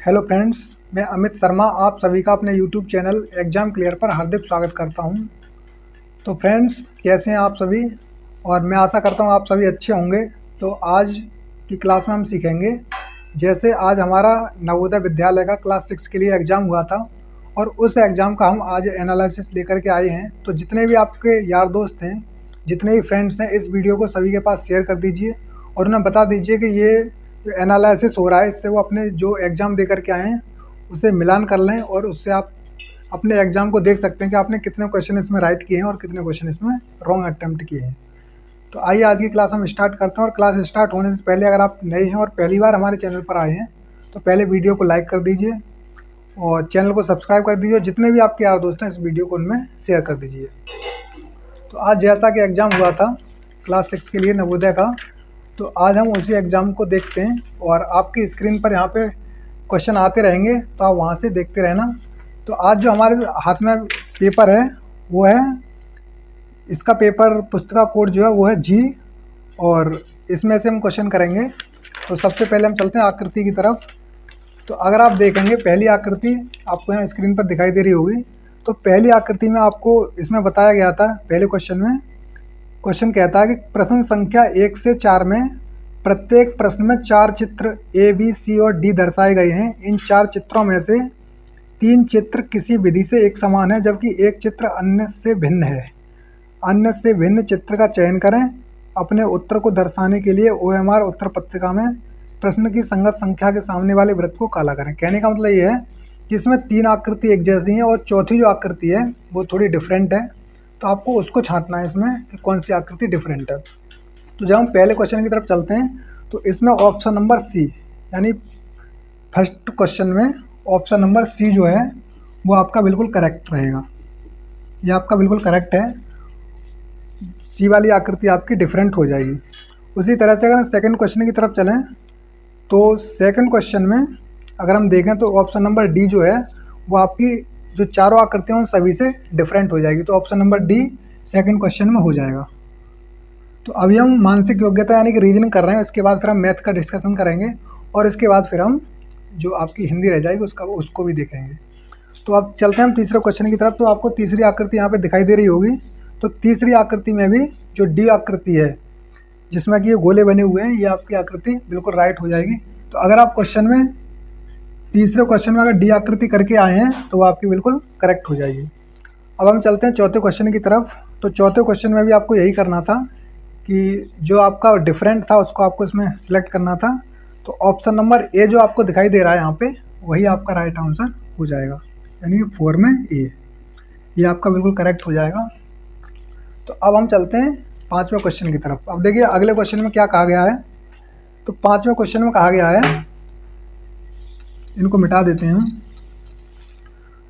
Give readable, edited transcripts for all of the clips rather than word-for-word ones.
Hello friends, मैं अमित शर्मा आप सभी का अपने यूट्यूब चैनल एग्ज़ाम क्लियर पर हार्दिक स्वागत करता हूं। तो फ्रेंड्स, कैसे हैं आप सभी? और मैं आशा करता हूं आप सभी अच्छे होंगे। तो आज की क्लास में हम सीखेंगे, जैसे आज हमारा नवोदय विद्यालय का क्लास 6 के लिए एग्ज़ाम हुआ था और उस एग्ज़ाम का हम आज एनालिसिस लेकर के आए हैं। तो जितने भी आपके यार दोस्त हैं, जितने भी फ्रेंड्स हैं, इस वीडियो को सभी के पास शेयर कर दीजिए और उन्हें बता दीजिए कि ये जो एनालिसिस हो रहा है, इससे वो अपने जो एग्ज़ाम दे करके आए हैं उसे मिलान कर लें और उससे आप अपने एग्ज़ाम को देख सकते हैं कि आपने कितने क्वेश्चन इसमें राइट किए हैं और कितने क्वेश्चन इसमें रॉन्ग अटेम्प्ट किए हैं। तो आइए आज की क्लास हम स्टार्ट करते हैं। और क्लास स्टार्ट होने से पहले अगर आप नए हैं और पहली बार हमारे चैनल पर आए हैं तो पहले वीडियो को लाइक कर दीजिए और चैनल को सब्सक्राइब कर दीजिए। जितने भी आपके यार दोस्त हैं, इस वीडियो को उनमें शेयर कर दीजिए। तो आज जैसा कि एग्ज़ाम हुआ था क्लास 6 के लिए नवोदय का, तो आज हम उसी एग्ज़ाम को देखते हैं और आपकी स्क्रीन पर यहाँ पे क्वेश्चन आते रहेंगे, तो आप वहाँ से देखते रहना। तो आज जो हमारे हाथ में पेपर है वो है, इसका पेपर पुस्तका कोड जो है वो है जी, और इसमें से हम क्वेश्चन करेंगे। तो सबसे पहले हम चलते हैं आकृति की तरफ। तो अगर आप देखेंगे, पहली आकृति आपको यहाँ स्क्रीन पर दिखाई दे रही होगी। तो पहली आकृति में आपको इसमें बताया गया था, पहले क्वेश्चन में क्वेश्चन कहता है कि प्रश्न संख्या 1 से 4 में प्रत्येक प्रश्न में 4 चित्र ए, बी, सी और डी दर्शाए गए हैं। इन 4 चित्रों में से 3 चित्र किसी विधि से एक समान है, जबकि एक चित्र अन्य से भिन्न है। अन्य से भिन्न चित्र का चयन करें। अपने उत्तर को दर्शाने के लिए OMR उत्तर पत्रिका में प्रश्न की संगत संख्या के सामने वाले वृत्त को काला करें। कहने का मतलब ये है कि इसमें 3 आकृति एक जैसी हैं और चौथी जो आकृति है वो थोड़ी डिफरेंट है, तो आपको उसको छांटना है इसमें कि कौन सी आकृति डिफरेंट है। तो जब हम पहले क्वेश्चन की तरफ चलते हैं, तो इसमें ऑप्शन नंबर सी, यानी फर्स्ट क्वेश्चन में ऑप्शन नंबर सी जो है वो आपका बिल्कुल करेक्ट रहेगा। ये आपका बिल्कुल करेक्ट है, सी वाली आकृति आपकी डिफरेंट हो जाएगी। उसी तरह से अगर हम सेकंड क्वेश्चन की तरफ चलें, तो सेकंड क्वेश्चन में अगर हम देखें तो ऑप्शन नंबर डी जो है वो आपकी जो चारों आकृतियाँ उन सभी से डिफरेंट हो जाएगी। तो option number D second question में हो जाएगा। तो अभी हम मानसिक योग्यता यानी कि रीजनिंग कर रहे हैं, इसके बाद फिर हम मैथ का डिस्कशन करेंगे और इसके बाद फिर हम जो आपकी हिंदी रह जाएगी उसको भी देखेंगे। तो अब चलते हैं हम तीसरे क्वेश्चन की तरफ। तो आपको तीसरी आकृति यहाँ पे दिखाई दे रही होगी। तो तीसरी आकृति में भी जो डी आकृति है, जिसमें कि ये गोले बने हुए हैं, ये आपकी आकृति बिल्कुल राइट हो जाएगी। तो अगर आप क्वेश्चन में तीसरे क्वेश्चन में अगर डी आकृति करके आए हैं तो वो आपकी बिल्कुल करेक्ट हो जाएगी। अब हम चलते हैं चौथे क्वेश्चन की तरफ। तो चौथे क्वेश्चन में भी आपको यही करना था कि जो आपका डिफरेंट था उसको आपको इसमें सिलेक्ट करना था। तो ऑप्शन नंबर ए जो आपको दिखाई दे रहा है यहाँ पे, वही आपका राइट आंसर हो जाएगा, यानी कि 4 में ए, ये आपका बिल्कुल करेक्ट हो जाएगा। तो अब हम चलते हैं पाँचवें क्वेश्चन की तरफ। अब देखिए अगले क्वेश्चन में क्या कहा गया है। तो पाँचवें क्वेश्चन में कहा गया है, इनको मिटा देते हैं।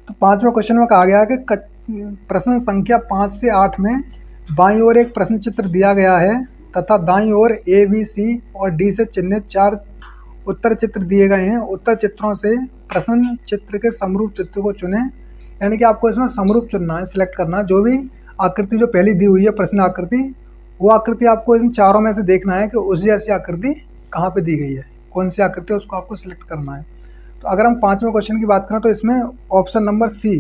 तो पाँचवें क्वेश्चन में कहा गया है कि प्रश्न संख्या 5 से 8 में बाईं ओर एक प्रश्न चित्र दिया गया है तथा दाईं ओर ए, बी, सी और डी से चिन्हित 4 उत्तर चित्र दिए गए हैं। उत्तर चित्रों से प्रश्न चित्र के समरूप चित्र को चुनें, यानी कि आपको इसमें समरूप चुनना है, सिलेक्ट करना है। जो भी आकृति जो पहली दी हुई है प्रश्न आकृति, वो आकृति आपको इन चारों में से देखना है कि उस जैसी आकृति कहाँ पे दी गई है, कौन सी आकृति है, उसको आपको सिलेक्ट करना है। तो अगर हम पाँचवें क्वेश्चन की बात करें तो इसमें ऑप्शन नंबर सी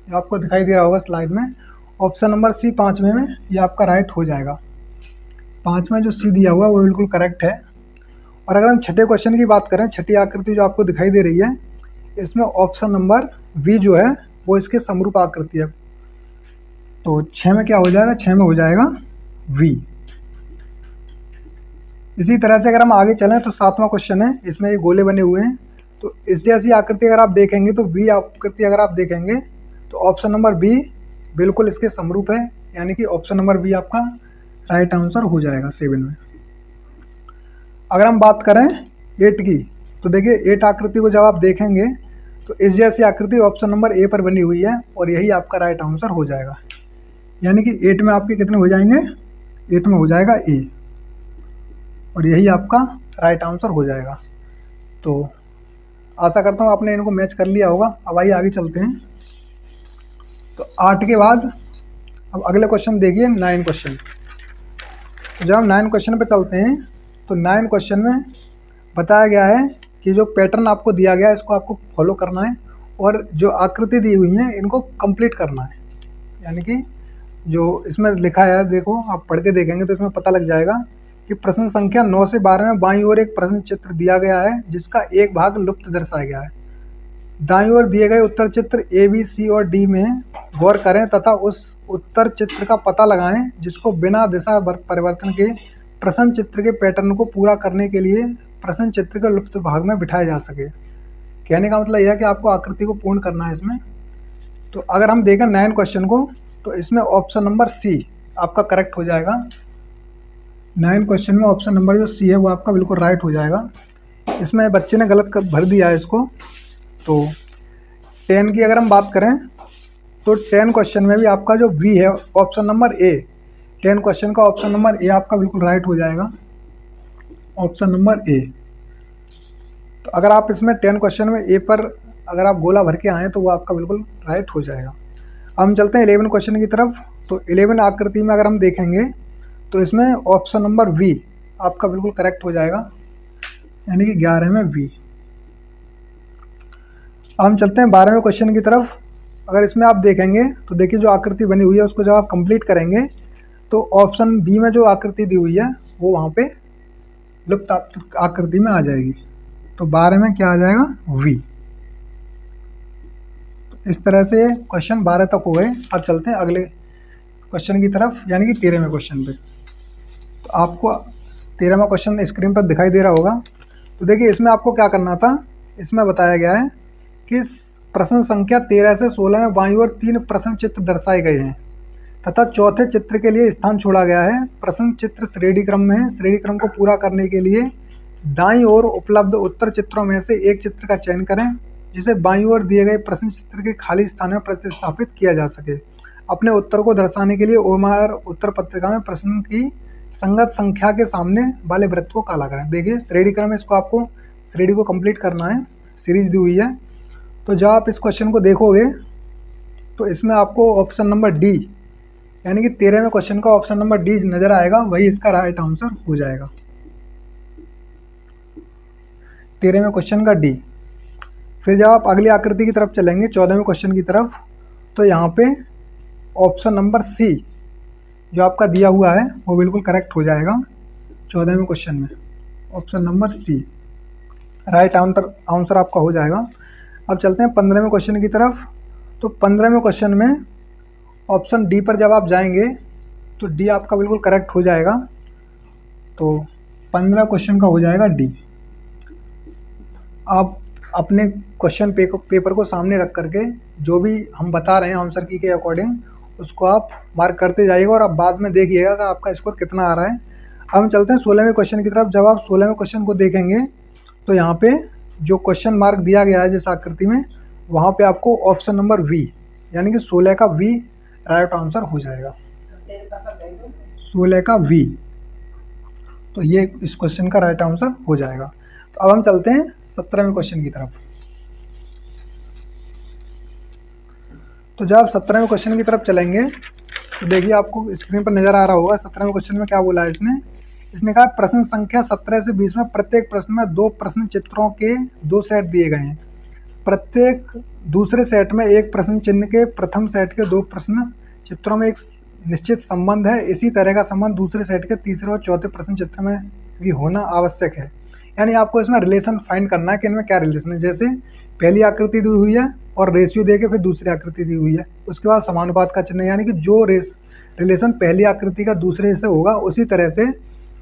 जो आपको दिखाई दे रहा होगा स्लाइड में, ऑप्शन नंबर सी पाँचवें में ये आपका राइट हो जाएगा। पाँचवें जो सी दिया हुआ वो बिल्कुल करेक्ट है। और अगर हम छठे क्वेश्चन की बात करें, छठी आकृति जो आपको दिखाई दे रही है, इसमें ऑप्शन नंबर बी जो है वो इसके समरूप आकृति है। तो 6 में क्या हो जाएगा, 6 में हो जाएगा वी। इसी तरह से अगर हम आगे चलें तो सातवां क्वेश्चन है, इसमें ये गोले बने हुए हैं। तो इस जैसी आकृति अगर आप देखेंगे तो बी आकृति अगर आप देखेंगे तो ऑप्शन नंबर बी बिल्कुल इसके समरूप है, यानी कि ऑप्शन नंबर बी आपका राइट आंसर हो जाएगा 7 में। अगर हम बात करें 8 की, तो देखिए 8 आकृति को जब आप देखेंगे तो इस जैसी आकृति ऑप्शन नंबर ए पर बनी हुई है और यही आपका राइट आंसर हो जाएगा, यानी कि 8 में आपके कितने हो जाएंगे, 8 में हो जाएगा ए, और यही आपका राइट आंसर हो जाएगा। तो आशा करता हूँ आपने इनको मैच कर लिया होगा। अब आइए आगे चलते हैं। तो 8 के बाद अब अगले क्वेश्चन देखिए 9 क्वेश्चन। तो जब हम 9 क्वेश्चन पे चलते हैं तो 9 क्वेश्चन में बताया गया है कि जो पैटर्न आपको दिया गया है इसको आपको फॉलो करना है और जो आकृति दी हुई है इनको कंप्लीट करना है। यानी कि जो इसमें लिखा है, देखो आप पढ़ के देखेंगे तो इसमें पता लग जाएगा कि प्रश्न संख्या 9 से 12 में बाईं ओर एक प्रश्न चित्र दिया गया है जिसका एक भाग लुप्त दर्शाया गया है। दाईं ओर दिए गए उत्तर चित्र ए, बी, सी और डी में गौर करें तथा उस उत्तर चित्र का पता लगाएं जिसको बिना दिशा परिवर्तन के प्रश्न चित्र के पैटर्न को पूरा करने के लिए प्रश्न चित्र के लुप्त भाग में बिठाया जा सके। कहने का मतलब यह है कि आपको आकृति को पूर्ण करना है इसमें। तो अगर हम देखें 9 क्वेश्चन को तो इसमें ऑप्शन नंबर सी आपका करेक्ट हो जाएगा। 9 क्वेश्चन में ऑप्शन नंबर जो सी है वो आपका बिल्कुल राइट हो जाएगा। इसमें बच्चे ने गलत भर दिया है इसको। तो 10 की अगर हम बात करें तो 10 क्वेश्चन में भी आपका जो बी है ऑप्शन नंबर ए, 10 क्वेश्चन का ऑप्शन नंबर ए आपका बिल्कुल राइट हो जाएगा, ऑप्शन नंबर ए। तो अगर आप इसमें 10 क्वेश्चन में ए पर अगर आप गोला भर के आएँ तो वो आपका बिल्कुल राइट हो जाएगा। अब हम चलते हैं 11 क्वेश्चन की तरफ। तो 11 आकृति में अगर हम देखेंगे तो इसमें ऑप्शन नंबर वी आपका बिल्कुल करेक्ट हो जाएगा, यानी कि 11 में वी। अब हम चलते हैं 12वें क्वेश्चन की तरफ। अगर इसमें आप देखेंगे तो देखिए जो आकृति बनी हुई है उसको जब आप कंप्लीट करेंगे तो ऑप्शन बी में जो आकृति दी हुई है वो वहाँ पे लुप्त आकृति में आ जाएगी। तो 12 में क्या आ जाएगा, वी। तो इस तरह से क्वेश्चन 12 तक हो गए। अब चलते हैं अगले क्वेश्चन की तरफ, यानी कि 13वें क्वेश्चन पे। तो आपको 13वां क्वेश्चन स्क्रीन पर दिखाई दे रहा होगा। तो देखिए इसमें आपको क्या करना था, इसमें बताया गया है कि प्रश्न संख्या 13 से 16 में बाईं ओर 3 प्रश्न चित्र दर्शाए गए हैं तथा चौथे चित्र के लिए स्थान छोड़ा गया है। प्रश्न चित्र श्रेणी क्रम में है। श्रेणी क्रम को पूरा करने के लिए दाईं ओर उपलब्ध उत्तर चित्रों में से एक चित्र का चयन करें जिसे बाईं ओर दिए गए प्रश्न चित्र के खाली स्थान में प्रतिस्थापित किया जा सके। अपने उत्तर को दर्शाने के लिए ओमार उत्तर पत्रिका में प्रश्न की संगत संख्या के सामने वाले वृत्त को काला करें। देखिए श्रेणी क्रम में इसको आपको श्रेणी को कंप्लीट करना है, सीरीज दी हुई है। तो जब आप इस क्वेश्चन को देखोगे तो इसमें आपको ऑप्शन नंबर डी, यानी कि 13वें क्वेश्चन का ऑप्शन नंबर डी नज़र आएगा, वही इसका राइट आंसर हो जाएगा। 13वें क्वेश्चन का डी। फिर जब आप अगली आकृति की तरफ चलेंगे 14वें क्वेश्चन की तरफ, तो यहाँ पे ऑप्शन नंबर सी जो आपका दिया हुआ है वो बिल्कुल करेक्ट हो जाएगा 14वें क्वेश्चन में। Option number C right answer आपका हो जाएगा। अब चलते हैं 15वें क्वेश्चन की तरफ। तो 15वें क्वेश्चन में ऑप्शन डी पर जब आप जाएंगे तो डी आपका बिल्कुल करेक्ट हो जाएगा। तो 15 क्वेश्चन का हो जाएगा डी। आप अपने क्वेश्चन पेपर को सामने रख करके जो भी हम बता रहे हैं आंसर की के अकॉर्डिंग उसको आप मार्क करते जाइएगा और आप बाद में देखिएगा कि आपका स्कोर कितना आ रहा है। अब हम चलते हैं 16वें क्वेश्चन की तरफ। जब आप 16वें क्वेश्चन को देखेंगे तो यहाँ पे जो क्वेश्चन मार्क दिया गया है जिस आकृति में, वहाँ पे आपको ऑप्शन नंबर वी, यानी कि 16 का वी राइट आंसर हो जाएगा, 16 का वी। तो ये इस क्वेश्चन का राइट आंसर हो जाएगा। तो अब हम चलते हैं 17वें क्वेश्चन की तरफ। तो जब आप 17वें क्वेश्चन की तरफ चलेंगे तो देखिए आपको स्क्रीन पर नज़र आ रहा होगा 17वें क्वेश्चन में क्या बोला है इसने कहा प्रश्न संख्या 17 से 20 में प्रत्येक प्रश्न में 2 प्रश्न चित्रों के 2 सेट दिए गए हैं। प्रत्येक दूसरे सेट में एक प्रश्न चिन्ह के प्रथम सेट के 2 प्रश्न चित्रों में एक निश्चित संबंध है। इसी तरह का संबंध दूसरे सेट के तीसरे और चौथे प्रश्न चित्र में भी होना आवश्यक है। यानी आपको इसमें रिलेशन फाइंड करना है कि इनमें क्या रिलेशन है। जैसे पहली आकृति दी हुई है और रेशियो दे के फिर दूसरी आकृति दी हुई है, उसके बाद समानुपात का चिन्ह, यानी कि जो रिलेशन पहली आकृति का दूसरे से होगा उसी तरह से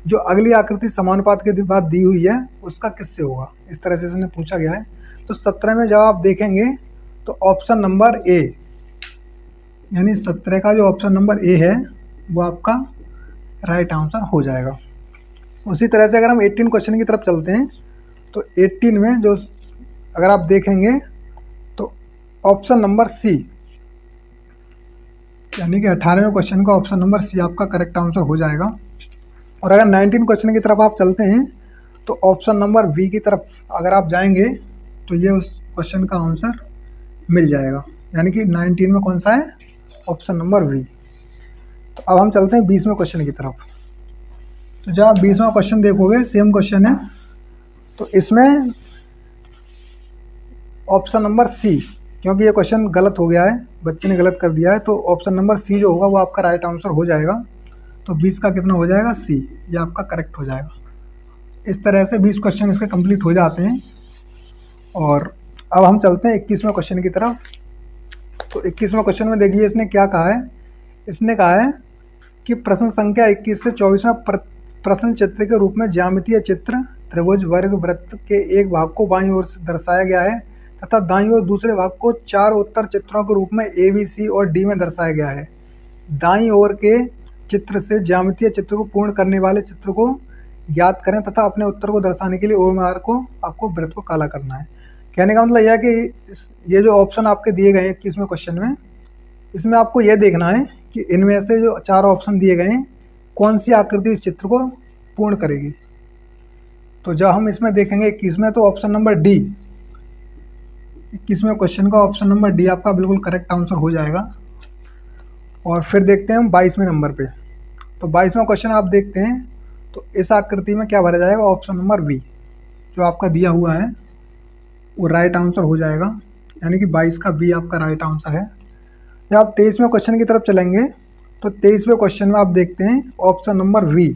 जो अगली आकृति समानुपात के बाद दी हुई है उसका किससे होगा, इस तरह से इसने पूछा गया है। तो 17 में जब आप देखेंगे तो ऑप्शन नंबर ए, यानी 17 का जो ऑप्शन नंबर ए है वो आपका राइट आंसर हो जाएगा। उसी तरह से अगर हम 18 क्वेश्चन की तरफ चलते हैं तो 18 में जो अगर आप देखेंगे तो ऑप्शन नंबर सी, यानी कि 18वें क्वेश्चन का ऑप्शन नंबर सी आपका करेक्ट आंसर हो जाएगा। और अगर 19 क्वेश्चन की तरफ आप चलते हैं तो ऑप्शन नंबर बी की तरफ अगर आप जाएंगे तो ये उस क्वेश्चन का आंसर मिल जाएगा, यानी कि 19 में कौन सा है, ऑप्शन नंबर बी। तो अब हम चलते हैं 20वें क्वेश्चन की तरफ। तो जब आप 20वां क्वेश्चन देखोगे सेम क्वेश्चन है। तो इसमें ऑप्शन नंबर सी, क्योंकि ये क्वेश्चन गलत हो गया है, बच्चे ने गलत कर दिया है, तो ऑप्शन नंबर सी जो होगा वो आपका राइट आंसर हो जाएगा। तो 20 का कितना हो जाएगा? सी, ये आपका करेक्ट हो जाएगा। इस तरह से 20 क्वेश्चन इसके कंप्लीट हो जाते हैं। और अब हम चलते हैं 21वें क्वेश्चन की तरफ। तो 21वें क्वेश्चन में देखिए इसने क्या कहा है। इसने कहा है कि प्रश्न संख्या 21 से 24वां प्रश्न चित्र के रूप में ज्यामितीय चित्र त्रिभुज वर्ग वृत्त के एक भाग को बाईं ओर से दर्शाया गया है तथा दाईं ओर दूसरे भाग को 4 उत्तर चित्रों के रूप में ए, बी, सी और डी में दर्शाया गया है। दाईं ओर के चित्र से ज्यामितीय चित्र को पूर्ण करने वाले चित्र को ज्ञात करें तथा अपने उत्तर को दर्शाने के लिए ओएमआर को आपको वृत्त को काला करना है। कहने का मतलब यह है कि ये जो ऑप्शन आपके दिए गए हैं 21वें क्वेश्चन में, इसमें आपको यह देखना है कि इनमें से जो 4 ऑप्शन दिए गए हैं कौन सी आकृति इस चित्र को पूर्ण करेगी। तो जब हम इसमें देखेंगे 21 में, तो ऑप्शन नंबर डी, 21वें क्वेश्चन का ऑप्शन नंबर डी आपका बिल्कुल करेक्ट आंसर हो जाएगा। और फिर देखते हैं हम 22वें नंबर पे। तो 22वां क्वेश्चन आप देखते हैं, तो इस आकृति में क्या भरा जाएगा? ऑप्शन नंबर बी जो आपका दिया हुआ है वो राइट आंसर हो जाएगा, यानी कि 22 का बी आपका राइट आंसर है। जब आप 23वें क्वेश्चन की तरफ चलेंगे, तो 23वें क्वेश्चन में आप देखते हैं option number B,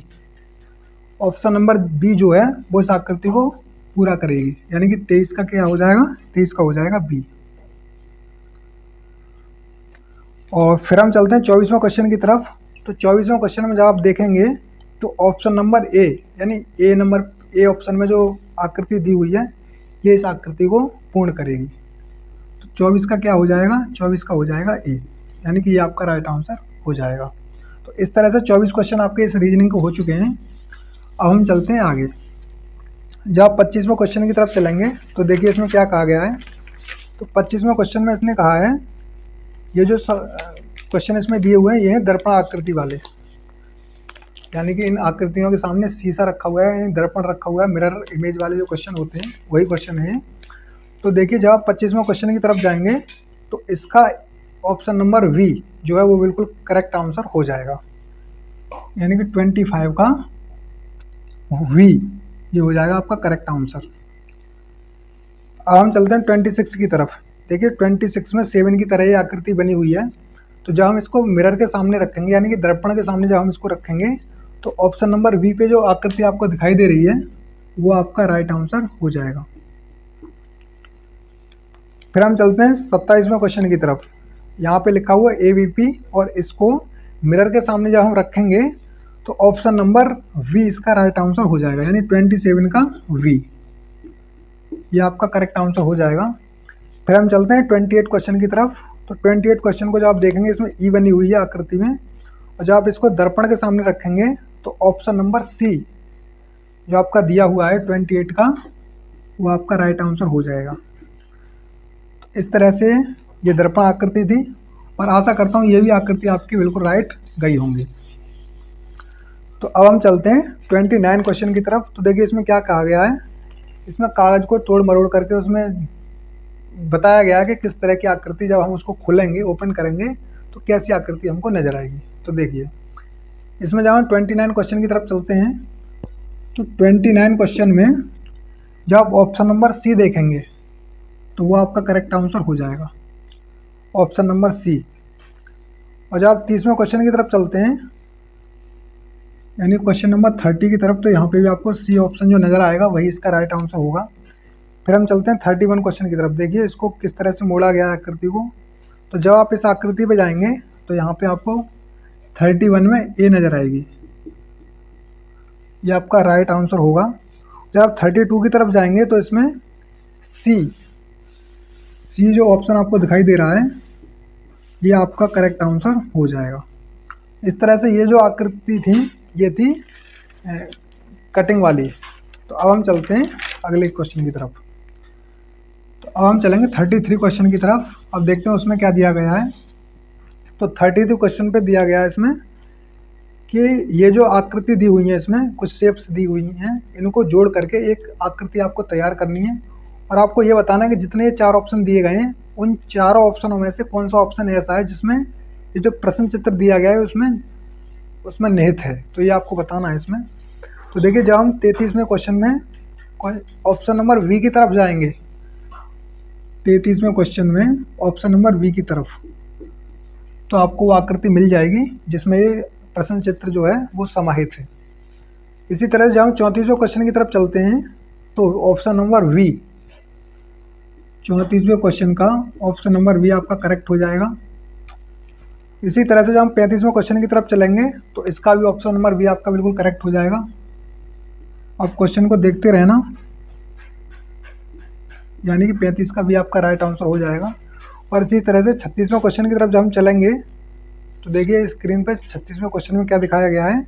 option number B जो है वो इस आकृति को पूरा करेगी, यानी कि 23 का क्या हो जाएगा? 23 का हो जाएगा बी। और फिर हम चलते हैं 24वें क्वेश्चन की तरफ। तो 24वें क्वेश्चन में जब आप देखेंगे तो ऑप्शन नंबर ए, यानी ए ऑप्शन में जो आकृति दी हुई है ये इस आकृति को पूर्ण करेगी। तो 24 का क्या हो जाएगा? 24 का हो जाएगा ए, यानी कि ये आपका राइट आंसर हो जाएगा। तो इस तरह से 24 क्वेश्चन आपके इस रीजनिंग को हो चुके हैं। अब हम चलते हैं आगे। जब आप 25वें क्वेश्चन की तरफ चलेंगे तो देखिए इसमें क्या कहा गया है। तो 25वें क्वेश्चन में इसने कहा है, ये जो क्वेश्चन इसमें दिए हुए हैं ये हैं दर्पण आकृति वाले, यानी कि इन आकृतियों के सामने शीशा रखा हुआ है, दर्पण रखा हुआ है, मिरर इमेज वाले जो क्वेश्चन होते हैं वही क्वेश्चन है। तो देखिए जब आप 25वें क्वेश्चन की तरफ जाएंगे तो इसका ऑप्शन नंबर वी जो है वो बिल्कुल करेक्ट आंसर हो जाएगा, यानी कि 25 का वी ये हो जाएगा आपका करेक्ट आंसर। अब हम चलते हैं 26 की तरफ। देखिए 26 में 7 की तरह ये आकृति बनी हुई है। तो जब हम इसको मिरर के सामने रखेंगे, यानी कि दर्पण के सामने जब हम इसको रखेंगे, तो ऑप्शन नंबर बी पे जो आकृति आपको दिखाई दे रही है वो आपका राइट आंसर हो जाएगा। फिर हम चलते हैं 27वें क्वेश्चन की तरफ। यहाँ पे लिखा हुआ AVP और इसको मिरर के सामने जब हम रखेंगे तो ऑप्शन नंबर वी इसका राइट आंसर हो जाएगा, यानी 27 का वी ये आपका करेक्ट आंसर हो जाएगा। फिर हम चलते हैं 28 क्वेश्चन की तरफ। तो 28 क्वेश्चन को जब आप देखेंगे इसमें ई बनी हुई है आकृति में, और जब आप इसको दर्पण के सामने रखेंगे तो ऑप्शन नंबर सी जो आपका दिया हुआ है 28 का वो आपका राइट आंसर हो जाएगा। तो इस तरह से ये दर्पण आकृति थी, और आशा करता हूँ ये भी आकृति आपकी बिल्कुल राइट गई होंगी। तो अब हम चलते हैं 29 क्वेश्चन की तरफ। तो देखिए इसमें क्या कहा गया है। इसमें कागज़ को तोड़ मरोड़ करके उसमें बताया गया है कि किस तरह की आकृति जब हम उसको खोलेंगे, ओपन करेंगे, तो कैसी आकृति हमको नजर आएगी। तो देखिए इसमें जब हम 29 क्वेश्चन की तरफ चलते हैं, तो 29 क्वेश्चन में जब आप ऑप्शन नंबर सी देखेंगे तो वो आपका करेक्ट आंसर हो जाएगा, ऑप्शन नंबर सी। और जब आप 30वें क्वेश्चन की तरफ चलते हैं, यानी क्वेश्चन नंबर 30 की तरफ, तो यहाँ पे भी आपको सी ऑप्शन जो नज़र आएगा वही इसका राइट आंसर होगा। फिर हम चलते हैं 31 क्वेश्चन की तरफ। देखिए इसको किस तरह से मोड़ा गया है आकृति को। तो जब आप इस आकृति पे जाएंगे तो यहाँ पे आपको 31 में ए नज़र आएगी, ये आपका राइट आंसर होगा। जब आप 32 की तरफ जाएंगे तो इसमें सी जो ऑप्शन आपको दिखाई दे रहा है ये आपका करेक्ट आंसर हो जाएगा। इस तरह से ये जो आकृति थी ये थी कटिंग वाली। तो अब हम चलते हैं अगले क्वेश्चन की तरफ। तो अब हम चलेंगे 33 क्वेश्चन की तरफ। अब देखते हैं उसमें क्या दिया गया है। तो 32 क्वेश्चन पे दिया गया है इसमें कि ये जो आकृति दी हुई है, इसमें कुछ शेप्स दी हुई हैं, इनको जोड़ करके एक आकृति आपको तैयार करनी है, और आपको ये बताना है कि जितने ये 4 ऑप्शन दिए गए हैं उन चारों ऑप्शनों में से कौन सा ऑप्शन ऐसा है जिसमें ये जो प्रश्न चित्र दिया गया है उसमें निहित है। तो ये आपको बताना है इसमें। तो देखिए जब हम 33वें क्वेश्चन में ऑप्शन नंबर वी की तरफ जाएंगे, 33वें क्वेश्चन में ऑप्शन नंबर बी की तरफ, तो आपको वो आकृति मिल जाएगी जिसमें ये प्रश्न चित्र जो है वो समाहित है। इसी तरह से जब हम 34वें क्वेश्चन की तरफ चलते हैं तो ऑप्शन नंबर वी, 34वें क्वेश्चन का ऑप्शन नंबर वी आपका करेक्ट हो जाएगा। इसी तरह से जब हम 35वें क्वेश्चन की तरफ चलेंगे तो इसका भी ऑप्शन नंबर बी आपका बिल्कुल करेक्ट हो जाएगा। आप क्वेश्चन को देखते रहना, यानी कि 35 का भी आपका राइट आंसर हो जाएगा। और इसी तरह से 36वें क्वेश्चन की तरफ जब हम चलेंगे तो देखिए स्क्रीन पे 36वें क्वेश्चन में क्या दिखाया गया है।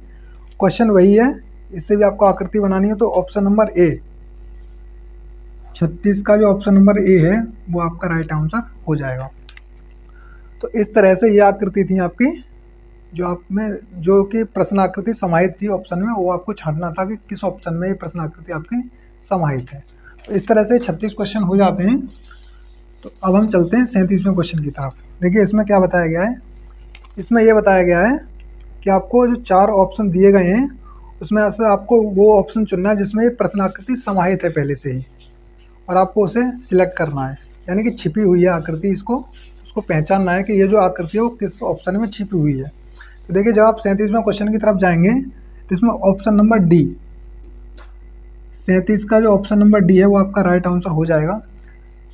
क्वेश्चन वही है, इससे भी आपको आकृति बनानी है, तो ऑप्शन नंबर ए, 36 का जो ऑप्शन नंबर ए है वो आपका राइट आंसर हो जाएगा। तो इस तरह से ये आकृति थी आपकी, जो आप में जो कि प्रश्न आकृति समाहित थी ऑप्शन में, वो आपको छांटना था कि किस ऑप्शन में ये प्रश्न आकृति आपकी समाहित है। तो इस तरह से 36 क्वेश्चन हो जाते हैं। तो अब हम चलते हैं 37वें क्वेश्चन की तरफ। देखिए इसमें क्या बताया गया है। इसमें यह बताया गया है कि आपको जो 4 ऑप्शन दिए गए हैं उसमें से आपको वो ऑप्शन चुनना है जिसमें ये प्रश्न आकृति समाहित है पहले से ही, और आपको उसे सिलेक्ट करना है, यानी कि छिपी हुई है आकृति, उसको पहचानना है कि ये जो आकृति है वो किस ऑप्शन में छिपी हुई है। तो देखिए जब आप 37वें क्वेश्चन की तरफ जाएंगे तो इसमें ऑप्शन नंबर डी, 37 का जो ऑप्शन नंबर डी है वो आपका राइट आंसर हो जाएगा।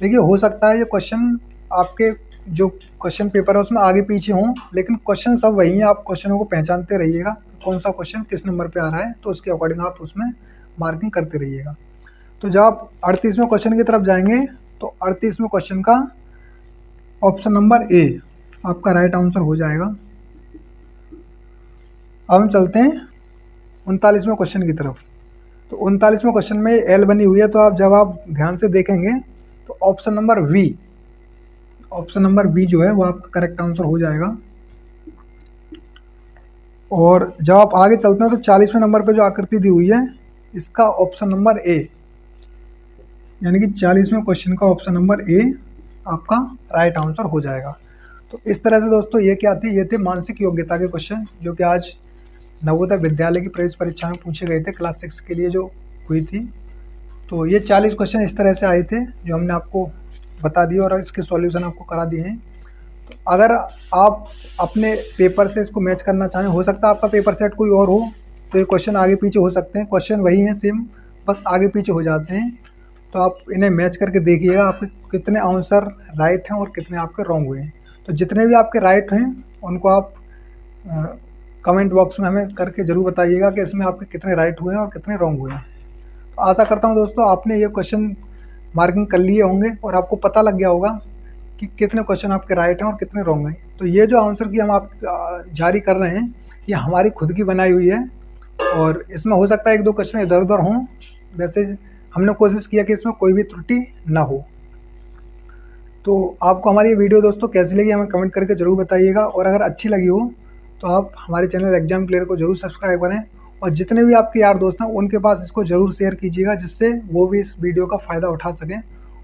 देखिए हो सकता है ये क्वेश्चन आपके जो क्वेश्चन पेपर है उसमें आगे पीछे हों, लेकिन क्वेश्चन सब वही हैं। आप क्वेश्चनों को पहचानते रहिएगा, कौन सा क्वेश्चन किस नंबर पे आ रहा है, तो उसके अकॉर्डिंग आप उसमें मार्किंग करते रहिएगा। तो जब आप 38वें क्वेश्चन की तरफ जाएंगे तो 38वें क्वेश्चन का ऑप्शन नंबर ए आपका राइट आंसर हो जाएगा। अब हम चलते हैं 39वें क्वेश्चन की तरफ। तो 39वें क्वेश्चन में एल बनी हुई है, तो जब आप ध्यान से देखेंगे तो option number V, option number B जो है वो आपका करेक्ट आंसर हो जाएगा। और जब आप आगे चलते हैं तो 40वें नंबर पे जो आकृति दी हुई है इसका ऑप्शन नंबर ए, यानी कि 40वें क्वेश्चन का ऑप्शन नंबर ए आपका राइट आंसर हो जाएगा। तो इस तरह से दोस्तों ये क्या थी, ये थे मानसिक योग्यता के क्वेश्चन जो कि आज नवोदय विद्यालय की प्रवेश परीक्षा में पूछे गए थे, क्लास 6 के लिए जो हुई थी। तो ये 40 क्वेश्चन इस तरह से आए थे जो हमने आपको बता दिए और इसके सॉल्यूशन आपको करा दिए हैं। तो अगर आप अपने पेपर से इसको मैच करना चाहें, हो सकता है आपका पेपर सेट कोई और हो तो ये क्वेश्चन आगे पीछे हो सकते हैं, क्वेश्चन वही हैं सेम, बस आगे पीछे हो जाते हैं। तो आप इन्हें मैच करके देखिएगा आपके कितने आंसर राइट हैं और कितने आपके रॉन्ग हुए हैं। तो जितने भी आपके राइट हैं उनको आप कमेंट बॉक्स में हमें करके ज़रूर बताइएगा कि इसमें आपके कितने राइट हुए हैं और कितने रॉन्ग हुए हैं। तो आशा करता हूं दोस्तों आपने ये क्वेश्चन मार्किंग कर लिए होंगे और आपको पता लग गया होगा कि कितने क्वेश्चन आपके राइट हैं और कितने रॉन्ग हैं। तो ये जो आंसर की हम आप जारी कर रहे हैं ये हमारी खुद की बनाई हुई है, और इसमें हो सकता है 1-2 क्वेश्चन इधर उधर हों, वैसे हमने कोशिश किया कि इसमें कोई भी त्रुटि ना हो। तो आपको हमारी ये वीडियो दोस्तों कैसी लगी हमें कमेंट करके ज़रूर बताइएगा, और अगर अच्छी लगी हो तो आप हमारे चैनल एग्जाम क्लियर को ज़रूर सब्सक्राइब करें, और जितने भी आपके यार दोस्त हैं उनके पास इसको ज़रूर शेयर कीजिएगा जिससे वो भी इस वीडियो का फ़ायदा उठा सकें।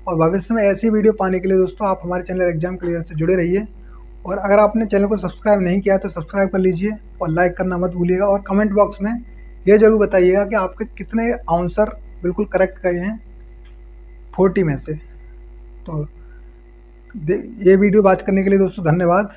और भविष्य में ऐसी वीडियो पाने के लिए दोस्तों आप हमारे चैनल एग्जाम क्लियर से जुड़े रहिए, और अगर आपने चैनल को सब्सक्राइब नहीं किया तो सब्सक्राइब कर लीजिए और लाइक करना मत भूलिएगा। और कमेंट बॉक्स में ये ज़रूर बताइएगा कि आपके कितने आंसर बिल्कुल करेक्ट गए हैं 40 में से। तो ये वीडियो बात करने के लिए दोस्तों धन्यवाद।